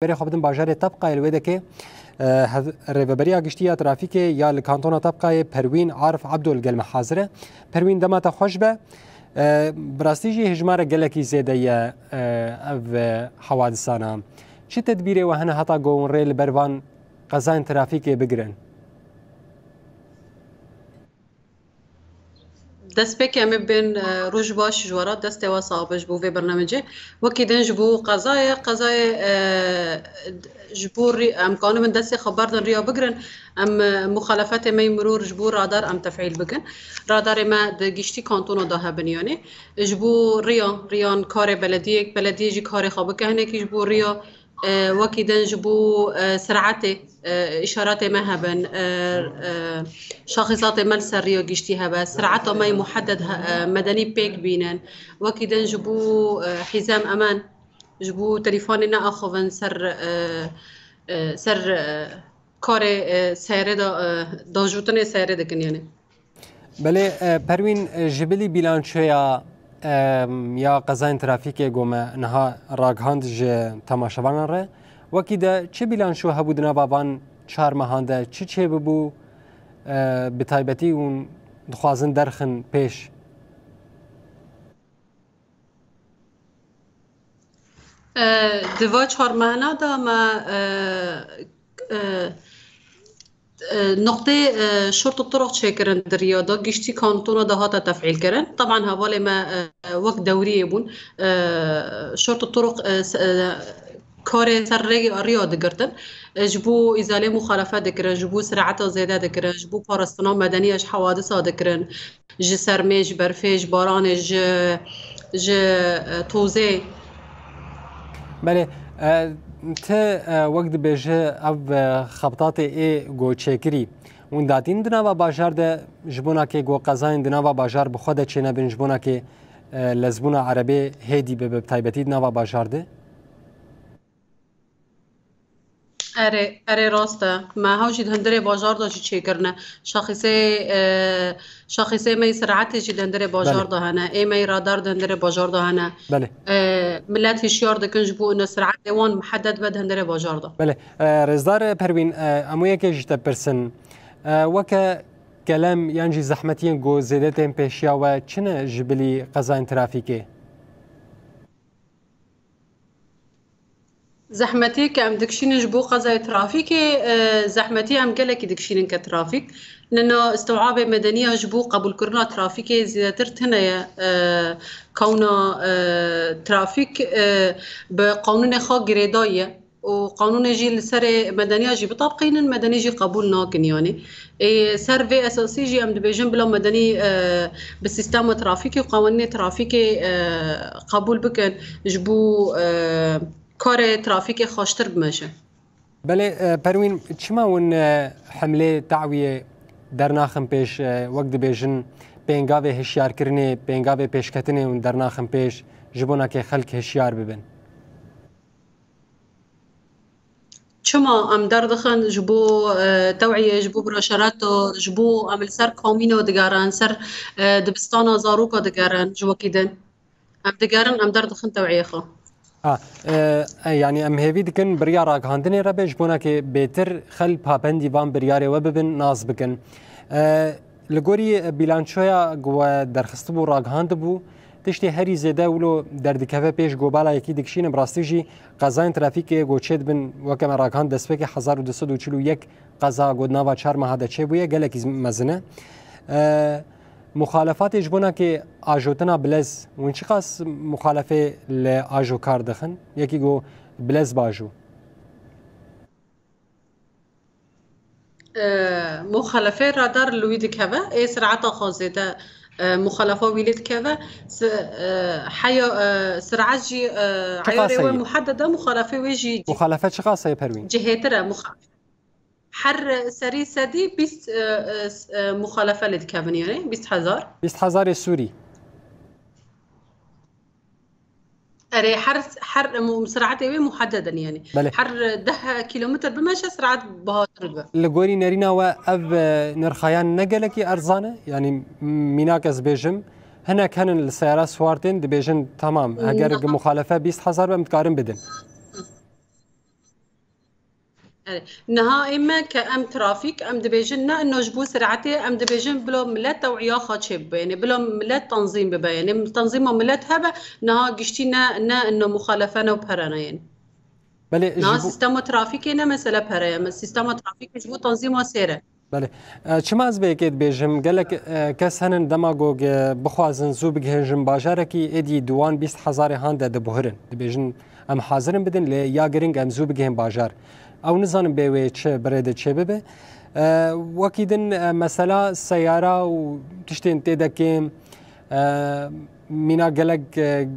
بری خوابتن باجار طبقه الویده که ریوبریا گشتیا ترافیک یا لکانتونا طبقه پروین عارف عبدالگل حاضره پروین دمات خوش به براستیجی هجمار گلکی زیده یا حوادثانا چه تدبیره و هنه حتا گون ریل بروان قضاین ترافیک بگرن؟ دست بك أمي بين روج باش جوارات دست وصابج بو في برنامجه وكيدن جبو قضايا جبور أم كانوا من دست خبردن ريا بقرن أم مخالفات ما مرور جبور رادار أم تفعيل بقن رادار ما دقيشتي كانتونو داها بنياني جبو ريان كاري بلدية جي كاري خابك هناك جبو ريا وكيدن جبو سرعته إشارات ما هبن شاخصات مال سريو جشتيها بس سرعته ما محدد مدني بيك بينن وكيدن جبو حزام أمان جبو تليفوننا أخوان سر كاري سيرة دا جوتني سيرة دكن يعني بله پروین جبلی بیلانچویا یا قضاین ترافیک گومه نها راگهاند ج تماشاوان ره وکی ده چه بیلانچو هبودنا بابان چهار ماهانده چه ببو بتایبتی اون دخوازن درخن پیش دوا چهار ماهانه دا ما نقطة شرطة الطرق شاكرن الرياضة قشتي كانتونا دهاتا تفعيل كرن طبعا هوالي ما وقت دوري يبون شرطة الطرق كاري سرقي الرياضة قرتن جبو إزالة مخالفات ذكرن جبو سرعة زيادة ذكرن جبو بارستنا مدنية اش حوادث ذكرن جي سرميج برفيج بارانج توزي بله تا وقت بیشه او خبطات ای گو چکری اون داتین دنوا باجار ده جبونا که گو قضاین دنوا باجار بخوده چه نبین جبونا که لزبونا عربی هیدی به تایبتی دنوا باجار ده اره راسته ما هاوشی هندره بازار دا چی کرنه شاخصه می سرعت چی هندره بازار دا هنه ای می رادار هندره بازار دا هنه بله ملت هشیار دکن جبو انه سرعت دوان محدد بد هندره بازار دا بله رزدار پروین امو یکی جتا پرسن وکا کلام یانجی زحمتین گو زیدتین پیشیا و چنه جبلی قضاین ترافیکه زحمتي كم دكشين جبو قضايا ترافيك زحمتي هم قالك دكشين كترافيك لأنه استوعاب مدنية جبو قبول كورونا ترافيك زيادة هنا كونه ترافيك بقانون خا جريداية وقانون جي السر مدنية جي بطابقين المدني جي قبول ناكن يعني سيرفي أساسي جي أم دبيجن بلا مدني بالسيستم ترافيكي وقوانين ترافيكي قبول بكن جبو کار ترافیک خوشتر بمشه. بله پروین چما اون حمله تعویه در ناخم پیش وقت بیشن پنگاوی هشیار کرنه پنگاوی پیش کتنه اون در ناخم پیش جبونا که خلق هشیار ببن. چما ام دردخن جبو توعیه جبو براشرات و جبو عمل سر کامینو دگارن سر دبستان زاروکا دگارن جوا کیدن ام دگارن ام دردخن توعیه خو. يعني ام هيفي دكن بريا راك هاندني ربش بونا كي بيتر خل بابندي وان برياري وببن ناز بكن لغوري بيلانشويا جو درخست بو راك هاند بو تشتي هري زيدا ولو دردكفه بيش جو بالا يكي دكشين براستيجي قضاين ترافيك جو تشد بن وكما راك هاند دسبك 1241 قضا گودناوا 4 ماه ده چه بويه گلك مزنه مخالفات جبونا که آجوتنا بلز و چی قاس مخالفه لآجو کار دخن یکی گو بلز باجو مخالفه رادار لوید کوا ای سرعت خازده مخالفه ویلید کوا حیا سرعت جی عیاره محدده مخالفه ویجی مخالفه چی قاسه پروین جهتره مخالفه حر سري سدي 20 مخالفة لدكابن يعني 20,000 سوري أري حر سرعته محددا يعني بله. حر 10 كيلومتر بمشي سرعة بهاتر لقوري نرينا وأب نرخيان نقلكي أرزانة يعني ميناكس بيجم هنا كان السيارات سوارتين دبيجن تمام هجر مخالفة 20,000 بمتقارن بدن نها إما كأم ترافيك أم دبيجن نا إنه جبو سرعتي أم دبيجن بلو ملت توعية خاتشب يعني بلو ملت تنظيم ببا يعني تنظيم ملت هبا نها قشتينا نا إنه مخالفة وبهرنا يعني بله نها سيستم ترافيكي نا مسألة بهرة بس سيستم ترافيك جبو تنظيم وسيرة بله چما از بیکید بیجم گلک کس هنن دماغوگ بخوازن زو بگهجم باجاره کی ادی دوان 20,000 هاند ده بهرن بیجن ام حاضرن بدن ل یا گرینگ ام زو بگهم باجار او نزانم به چه برده چه به وکیدن مثلا سیاره و تشتین تدکیم مینا گلک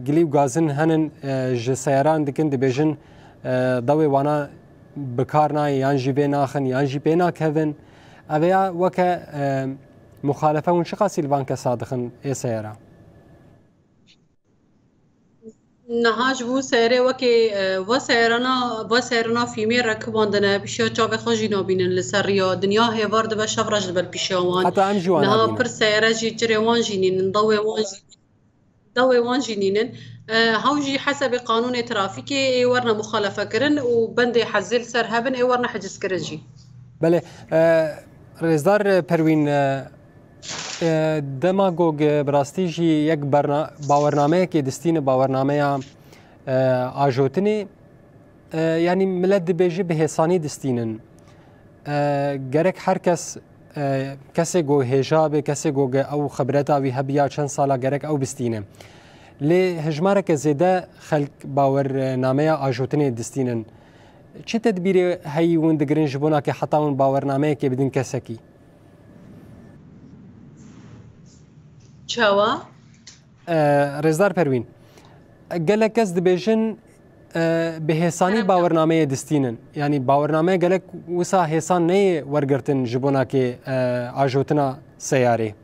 گلیو گازن هنن ج سیاران دکن بیجن دوی وانا بکارنا یان جی بناخن یان جی بنا کهون أبيا وك مخالفة ونشقة سيلفان كصادقن إيه سيارة نهاج بو سيرة وكي وسيرنا في مير ركباندنا بشيو تشافي خجينا بين لسريا دنيا هي وارد بشفرج بالبيشوان حتى أم جوانا نها بر سيرة جي جري وان جينين ضوي وان جينين هاوجي حسب قانون ترافيكي ورنا مخالفة كرن وبندي حزل سر هبن ورنا حجز كرجي بله رزدار پروین دماغوگ براستی جی یک باورنامه که دستین باورنامه آجوتنی یعنی ملت دبیجی به حسانی دستینن گرک هر کسی گو هجاب کسی گو او خبرتا وی هبیا چند سالا گرک او بستینه لی هجماره که زیده خلق باورنامه آجوتنی دستینن چه تدبیری هایی وند گرنج بونا که حتی اون باورنامه که بدین کسکی چاوا رزدار پروین گلک کس دبیجن به حسانی باورنامه دستینن یعنی باورنامه گلک وسا حسان نه ورگرتن جبونا که آجوتنا سیاره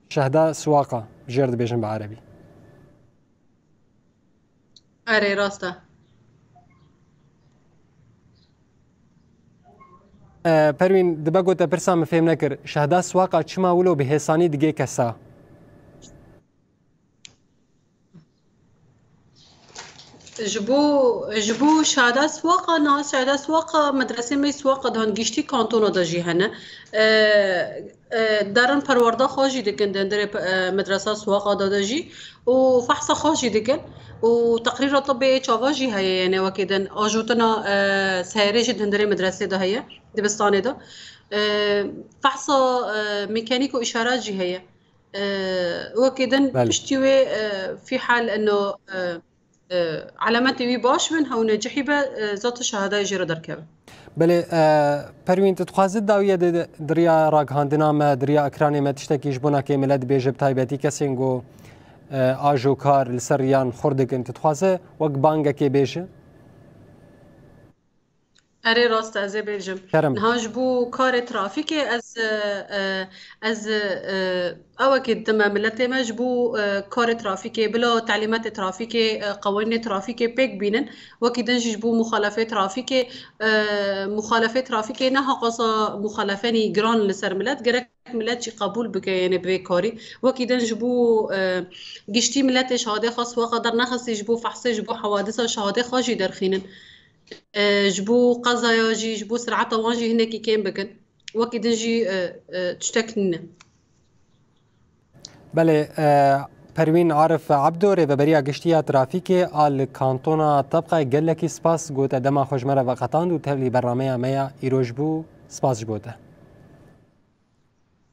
شهدا سواقه جرد دبیجن بعربی آره راسته پروین دبگو تا پرسام فهم نکر شهدا سواقه چما ولو به حسانی دیگه کسا جبو شهادة سواقة ناس شهادة سواقة مدرسة مي سواقة دهان جشتي كانتونا داجي هنا دارن پرورده خواجي دكن دندر مدرسة سواقة داجي وفحصة خواجي دكن وتقرير طبي تشافاجي هي يعني وكيدن اجوتنا سيريج دندر مدرسة ده هي دبستاني ده فحصة ميكانيكو اشارات جي هي وكيدن بشتوي في حال انه علامات وی باش من هون نجحی به ذات شهاده جرا درکه بله پروین تتخوازد داویه دریا راگهاندنا ما دریا اکرانی ما تشتکیش بونا که ملت بیجب تایبتی کسی گو آجو کار لسریان خوردکن تتخوازه وک بانگه که بیشه اره راست از بیلجم نهاج بو کار ترافیکی از اوکید دم ملت ماج بو کار ترافیکی بلا تعلیمات ترافیکی قوانین ترافیکی پیک بینن وکیدنج بو مخالفه ترافیکی نه قصا مخالفانی گران لسر ملت گرک ملت چی قبول بکه یعنی به کاری وکیدنج بو گشتی ملت شهاده خاص و قدر نخصیج بو فحصش بو حوادث شهاده خاجی درخینن جبو قضايا جي جبو سرعة وانجي هناك كان بكن وكي دنجي تشتكلنا بله پروین عارف عبدو ریوبریا گشتیا ترافیکی آل کانتونا طبقه گلکی سپاس گوته دما خوشمره وقتان دو تبلی برنامه میا ایروش بو سپاس جبوته